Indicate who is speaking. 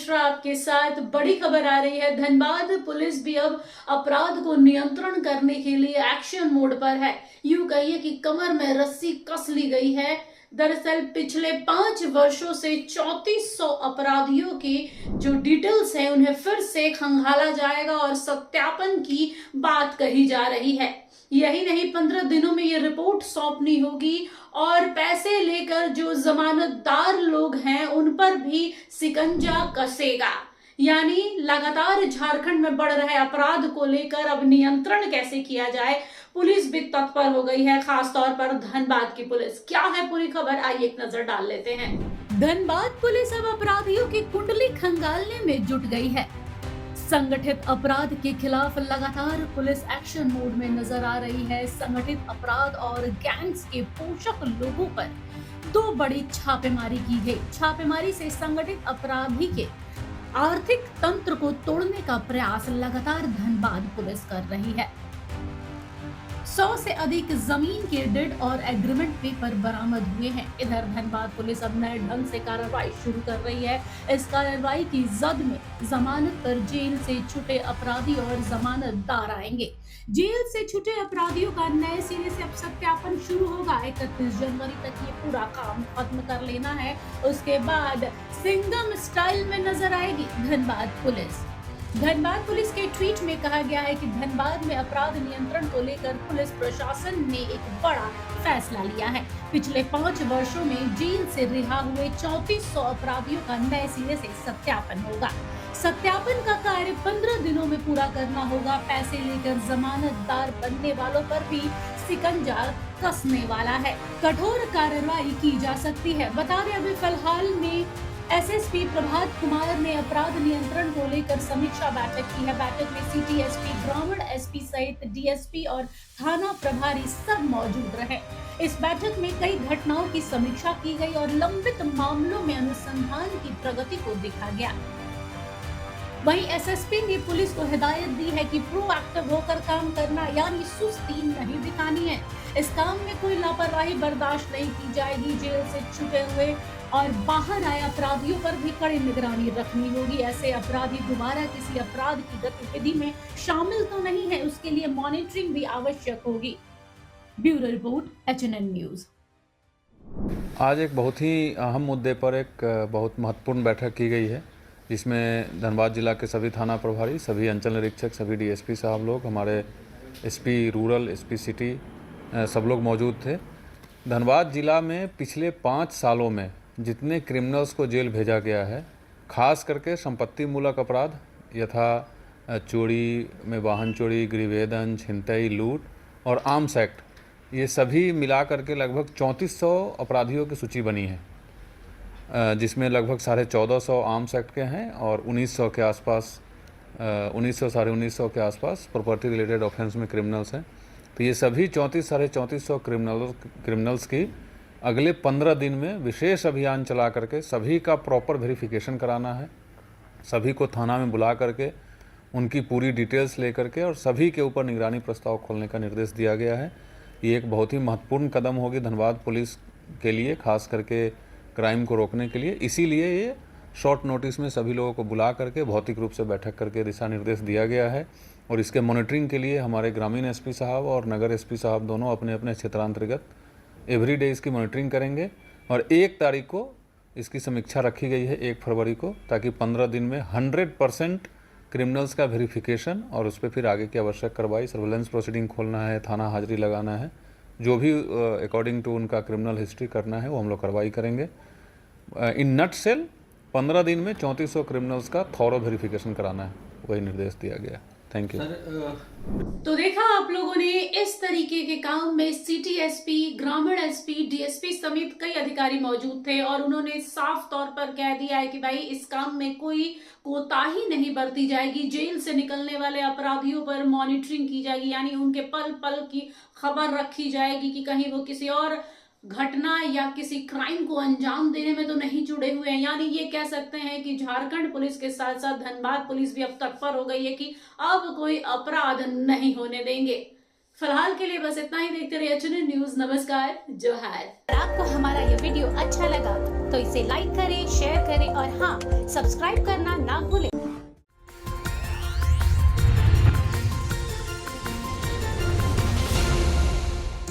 Speaker 1: मिश्रा आपके साथ। बड़ी खबर आ रही है, धनबाद पुलिस भी अब अपराध को नियंत्रण करने के लिए एक्शन मोड पर है। यूं कहिए कि कमर में रस्सी कस ली गई है। दरअसल पिछले 5 वर्षों से 3400 अपराधियों की जो डिटेल्स हैं उन्हें फिर से खंगाला जाएगा और सत्यापन की बात कही जा रही है। यही नहीं, 15 दिनों में ये रिपोर्ट सौंपनी होगी और पैसे लेकर जो जमानतदार लोग हैं उन पर भी सिकंजा कसेगा। यानी लगातार झारखंड में बढ़ रहे अपराध को लेकर अब नियंत्रण कैसे किया जाए, पुलिस भी तत्पर हो गई है, खासतौर पर धनबाद की पुलिस। क्या है पूरी खबर, आइए एक नजर डाल लेते हैं। धनबाद पुलिस अब अपराधियों की कुंडली खंगालने में जुट गई है। संगठित अपराध के खिलाफ लगातार पुलिस एक्शन मोड में नजर आ रही है। संगठित अपराध और गैंग्स के पोषक लोगों पर 2 बड़ी छापेमारी की गई। छापेमारी से संगठित अपराधी के आर्थिक तंत्र को तोड़ने का प्रयास लगातार धनबाद पुलिस कर रही है। 100 से अधिक जमीन के डिड और एग्रीमेंट पेपर बरामद हुए हैं। इधर धनबाद पुलिस अब नए ढंग से कार्रवाई शुरू कर रही है। इस कार्रवाई की जद में जमानत पर जेल से छूटे अपराधी और जमानतदार आएंगे। जेल से छूटे अपराधियों का नए सिरे से अब सत्यापन शुरू होगा। 31 जनवरी तक ये पूरा काम खत्म कर लेना है। उसके बाद सिंघम स्टाइल में नजर आएगी धनबाद पुलिस। धनबाद पुलिस के ट्वीट में कहा गया है कि धनबाद में अपराध नियंत्रण को लेकर पुलिस प्रशासन ने एक बड़ा फैसला लिया है। पिछले 5 वर्षों में जेल से रिहा हुए 3400 अपराधियों का नए सिरे से सत्यापन होगा। सत्यापन का कार्य 15 दिनों में पूरा करना होगा। पैसे लेकर जमानतदार बनने वालों पर भी सिकंजा कसने वाला है। कठोर कार्रवाई की जा सकती है। बता दें, अभी फिलहाल में एसएसपी प्रभात कुमार ने अपराध नियंत्रण को लेकर समीक्षा बैठक की है। बैठक में सिटी एसपी, ग्रामीण एसपी सहित डीएसपी और थाना प्रभारी सब मौजूद रहे। इस बैठक में कई घटनाओं की समीक्षा की गई और लंबित मामलों में अनुसंधान की प्रगति को देखा गया। वहीं एसएसपी ने पुलिस को हिदायत दी है कि प्रोएक्टिव होकर काम करना, यानी सुस्ती नहीं दिखानी है। इस काम में कोई लापरवाही बर्दाश्त नहीं की जाएगी। जेल से छूटे हुए और बाहर आए अपराधियों पर भी कड़ी निगरानी रखनी होगी। ऐसे अपराधी दोबारा किसी अपराध की गतिविधि में शामिल तो नहीं है, उसके लिए मॉनिटरिंग भी आवश्यक होगी। Bureau report, HNN news.
Speaker 2: आज एक बहुत ही अहम मुद्दे पर एक बहुत महत्वपूर्ण बैठक की गई है, जिसमें धनबाद जिला के सभी थाना प्रभारी, सभी अंचल निरीक्षक, सभी डीएसपी साहब लोग, हमारे एसपी रूरल, एसपी सिटी, सब लोग मौजूद थे। धनबाद जिला में पिछले 5 सालों में जितने क्रिमिनल्स को जेल भेजा गया है, खास करके संपत्ति मूलक अपराध यथा चोरी में वाहन चोरी, गृहभेदन, छिनतई, लूट और आर्म्स एक्ट, ये सभी मिला करके लगभग 3400 अपराधियों की सूची बनी है, जिसमें लगभग 1450 आर्म्स एक्ट के हैं और 1900 के आसपास 1900 1950 के आसपास प्रॉपर्टी रिलेटेड ऑफेंस में क्रिमिनल्स हैं। तो ये सभी 3400 क्रिमिनल्स की अगले 15 दिन में विशेष अभियान चला करके सभी का प्रॉपर वेरिफिकेशन कराना है। सभी को थाना में बुला करके उनकी पूरी डिटेल्स ले करके और सभी के ऊपर निगरानी प्रस्ताव खोलने का निर्देश दिया गया है। ये एक बहुत ही महत्वपूर्ण कदम होगी धनबाद पुलिस के लिए, खास करके क्राइम को रोकने के लिए। इसीलिए ये शॉर्ट नोटिस में सभी लोगों को बुला करके भौतिक रूप से बैठक करके दिशा निर्देश दिया गया है। और इसके मॉनिटरिंग के लिए हमारे ग्रामीण एसपी साहब और नगर एसपी साहब दोनों अपने अपने क्षेत्रांतर्गत एवरी डे इसकी मॉनिटरिंग करेंगे। और 1 तारीख को इसकी समीक्षा रखी गई है, 1 फरवरी को, ताकि 15 दिन में 100% क्रिमिनल्स का वेरिफिकेशन और उस पर फिर आगे की आवश्यक कार्रवाई, सर्वेलेंस प्रोसीडिंग खोलना है, थाना हाजिरी लगाना है, जो भी अकॉर्डिंग टू उनका क्रिमिनल हिस्ट्री करना है वो हम लोग कार्रवाई करेंगे। इन नट सेल 15 दिन में 3400 क्रिमिनल्स का थॉरो वेरिफिकेशन कराना है, वही निर्देश दिया गया। Thank you.
Speaker 1: तो देखा आप लोगों ने, इस तरीके के काम में सिटी एसपी, ग्रामीण एसपी, डीएसपी समेत कई अधिकारी मौजूद थे और उन्होंने साफ तौर पर कह दिया है कि भाई इस काम में कोई कोताही नहीं बरती जाएगी। जेल से निकलने वाले अपराधियों पर मॉनिटरिंग की जाएगी, यानी उनके पल पल की खबर रखी जाएगी कि कहीं वो किसी और घटना या किसी क्राइम को अंजाम देने में तो नहीं जुड़े हुए हैं। यानी ये कह सकते हैं कि झारखंड पुलिस के साथ साथ धनबाद पुलिस भी अब तत्पर हो गई है कि अब कोई अपराध नहीं होने देंगे। फिलहाल के लिए बस इतना ही। देखते रहिए एचएनए न्यूज। नमस्कार, जोहार।
Speaker 3: अगर आपको हमारा ये वीडियो अच्छा लगा तो इसे लाइक करें, शेयर करें और हाँ, सब्सक्राइब करना ना भूलें।